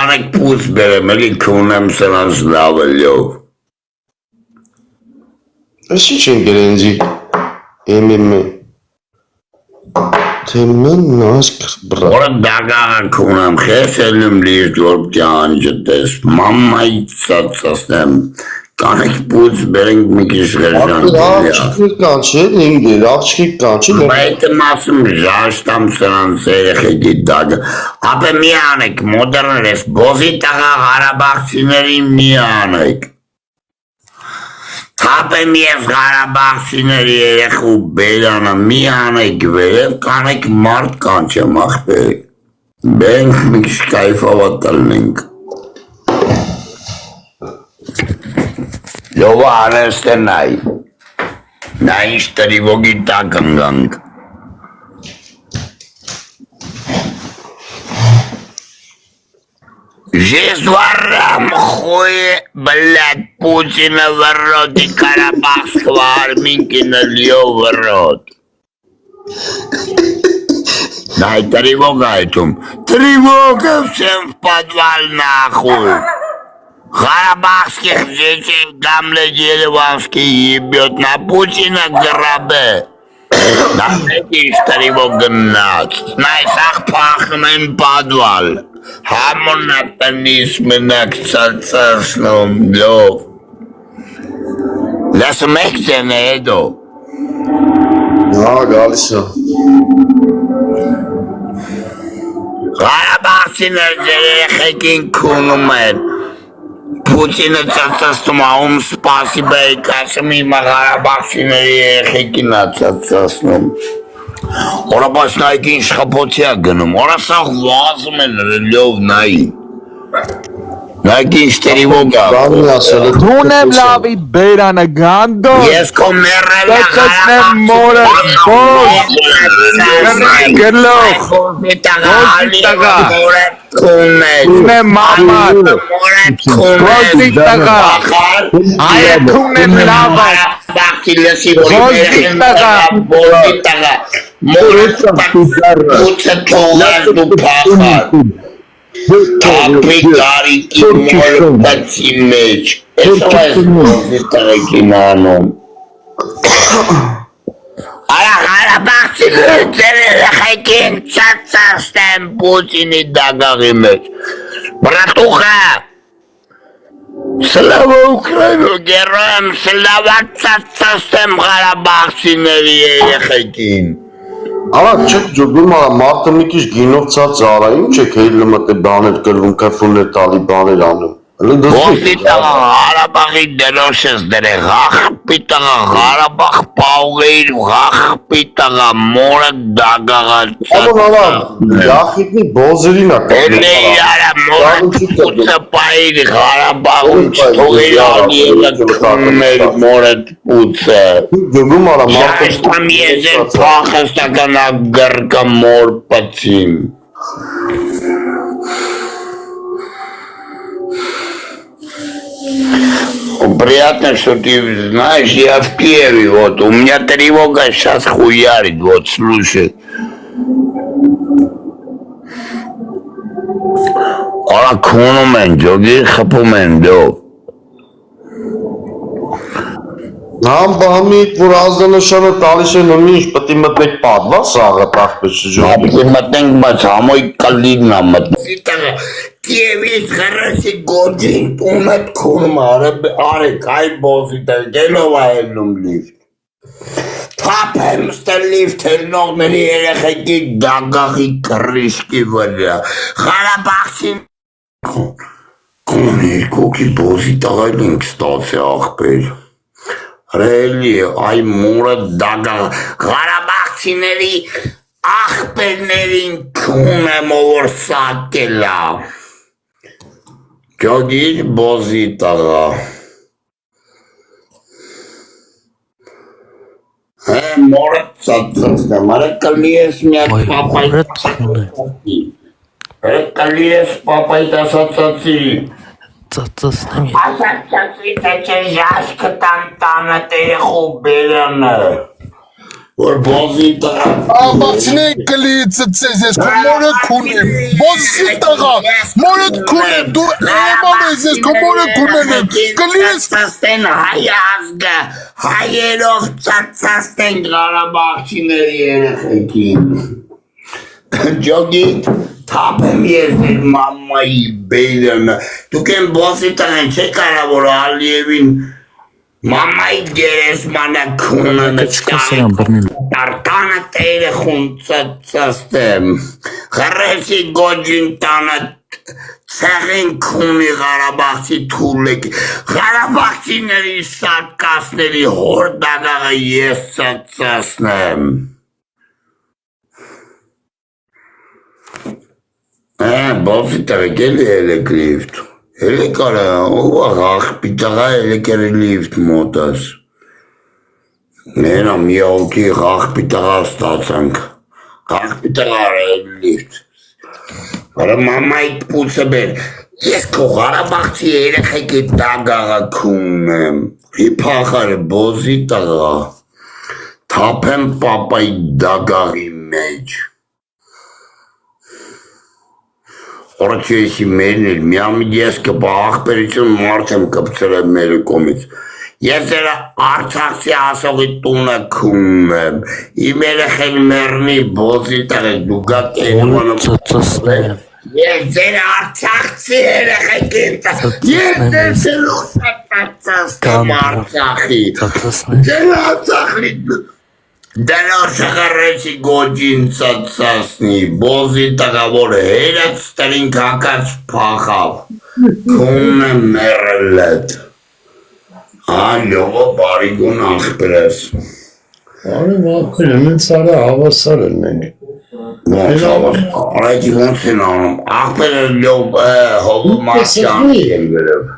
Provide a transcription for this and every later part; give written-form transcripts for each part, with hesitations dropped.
Կանեք պուս բերեմ, էլի կունեմ սրանց լավելյով։ Ես ինչ են գրենձի, թեմեն նասկ բրա։ Որը դագաղը կունեմ, խես էլում լիրտ որ պյան ջտես, մամմայի ծածասնեմ, կանեք պուս բերենք մի կիշ գերջան։ Աղջիկներ կան չէ, ինգեր, աղջիկ կան չէ։ Բայց մասում ժաշտամ սրանց երեխեքի դագը։ Ապե մի անեք, մոդերն ես, բոզի տաղա Ղարաբաղցիներին մի անեք։ Ապեմ ես Ղարաբաղցիների երեխու բերանը մի անեք վերև, կանեք մարդ կան չեմ ախպեր։ Բենք մի քիչ կայֆավատալնենք։ Լովը անեստ է նայ։ Նա ինչ տրիվոգի տակ ընգանք։ Жезварам хуй, блядь, Путина в рот и Карабахского Арминкина льё в рот. Дай тревога этому. Тревога всем в подвал нахуй. Карабахских детей Гамле Ереванский ебет на Путина грабе. Знаете, тревога нац. Найсах пахнем подвал. Համոն տնից մնակ ծածասնում լով լասում եք չեն է էդո Հա գալիս է Ղարաբաղցիներ երեխեքին քունում են Պուտինը ծածասնում ում սպասիբ էի կասում հիմա Ղարաբաղցիների երեխեքին է ծածասնում Օրաբաց նայք ինչ խպոցյա գնում, օրասաղ վազում են լով նայի Նայք ինչ տերիվոգ Թունեմ լավի բերանը գանդո Ես կո մերել է Գլող Թունեմ մամատ Գոզի տղա Այը թունեմ լավը Բաղթի լսի որի բորի տղա Մորդ պուծը թողար դու պախար Թապի գարիկի մորը պացի մեջ Ես այս բոզի տղեկին անում Արա Ղարաբաղցի երեխեքին ծածասնեմ Պուտինի դագաղի մեջ Բրատուխա Սլավա Ուկրայնու գերոյեմ սլավա ծածասնեմ Ղարաբաղցիների երեխեքին Արա չեք ջոգում արա մարդը մի քիչ գինով ցած արա ինչ եք հելը մտե բաներ կրվում կֆուլներ տալի բաներ անում Ոսի տղա Ղարաբաղի դրոշես դրե ղախպի տղա Ղարաբաղ պաղեիր ղախպի տղա մորը դագաղա Արա գախիկնի բոզերին է Էլե իարա մորը պուծը պայիր Ղարաբաղում չթողիր ալիելը կմեր մորը պուծը Ջոգում արա մարդը Շաշտամ եզեր պախստականա գրկա մոր պծին Приятно, что ты знаешь, я в Киеве, вот, у меня тревога сейчас хуярит, вот, слушай. Ora քունում են, ջոգի խփում են, դով։ Համ բամիկ, որ ազդանշանը տալիս են ու ինչ, պտի մտնեք պատվա սաղը տախպետ շջում։ Պիտի մտնենք, բայց համոյ կլիգն է մտնենք։ Կիևից խրասի գոջին, տունդ քունում արեք, այ բոզի տեղ, գելով այլնում լիվտ։ Թապ եմ ստել լիվտ հելնողների երեխեքի դագաղի կրիշկի վրա։ Ղարաբաղցին Կոնի կոքի բոզի տաղայլ ենք ստացի աղպեր Ռելի այ մորը դագաղ Ղարաբաղցիների աղպերներին կուն եմ որ սատելա Ջոգիր բոզի տաղա Մորը ծածծնեմ արը կլի ես միակ պապայ Կլի ես պապայ տասացացի Ծածծնեմ Ասացացի թե չէ ժաշ կտան տանը տերեխու բերանը որ բոզի տղա Աբացնեն կլիցը ծեզ ես քո մորը քունեմ բոզի տղա մորը քունեմ դու էմամ ես ես քո մորը քունեմ կլիս ծածածեն հայ ազգը հայերով ծածածեն Ղարաբաղցիների երեխեքին Ջոգիտ թափեմ ես իր մամայի բերանը դուք են բոզի տղեն չէ կարա որ Ալիևին Մամայի գերեզմանը քունը տարտանը տերը խունծացստեմ Խրեսի գոջին տանը ծեղին քունի Ղարաբաղցի թուլեք Ղարաբաղցիների սատկասների հորդագաղը ես ծացասնեմ Բովի տղեկել էլեք լիվտ Ele care աղպիտաղա ele կերը լիվտ մոտս Նենա մի ոգի աղպիտաղա ստացանք աղպիտաղա լիվտ Արա մամայիտ պուցը բեր Ես քո Ղարաբաղցի երեխեքի տագաղը քունեմ Իպախարը բոզի տղա Թափեմ պապայի դագաղի մեջ Օրացիեսի մերն էլ միամիտ ես կպա աղպերություն մարդ եմ կպցել եմ մերը կոմից Ես դերա արցախցի ասողի տունը քունում եմ Իմ երեխեն մերնի բոզի տղեք դուգատ էնվանում Ես դերա արցախցի երեխեքին Ես դեր լուսատացաստեմ արցախի Դերա արցախի Դենո շղարեցի գոջին ծածասնի, բոզի տղավոր հերած տրին կակած պախավ, կուն է մերելետ, լյովո բարիգուն աղպրես։ Արև աղպր են ծարը հավասար են ենք։ Ոնց հավասար, արայքի ոնց են անում, աղպերը լյով հովու մատյան են գրև։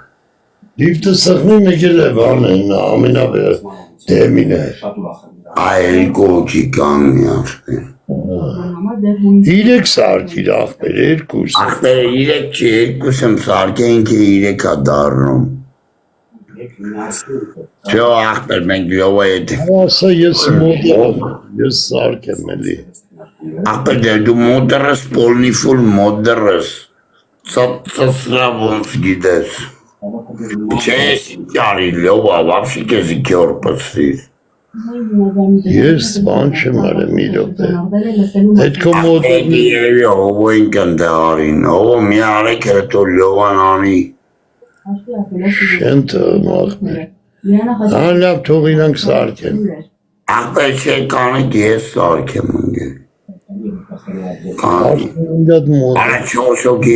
Դիվտը սխնի մեկել է բան են, ամենավեր դեմին է։ Այլ գոջի կաննի աղպեր։ Իրեք սարք իր աղպեր, երկուս։ Աղպերը իրեք չի, երկուս եմ սարկենք է իրեք ա դարնում։ Չո աղպեր մենք լյովա ետ։ Ասա ես մոդրը, ես սարք եմ էլի։ Աղպեր դու մոդրս, պոլնի ֆուլ մոդրս, ծասրա ոնց գիտես։ Չէ ես ինջարի լյովա, վապշի կեզի կյոր պծվիր։ Ես բան չեմ արեմ իրոք է։ Հետ քո մոդրը։ Երևի հովո ենք ընդեղարին, հովո մի արեք հետո լյովան անի։ Շեն թողմ աղպեր։ Հան լավ թող իրանք սարք են։ Աղպեր չէ կանեք ես սարք եմ ընգել։ Արդեն ինգատ մոդր։ Արա չոսոքի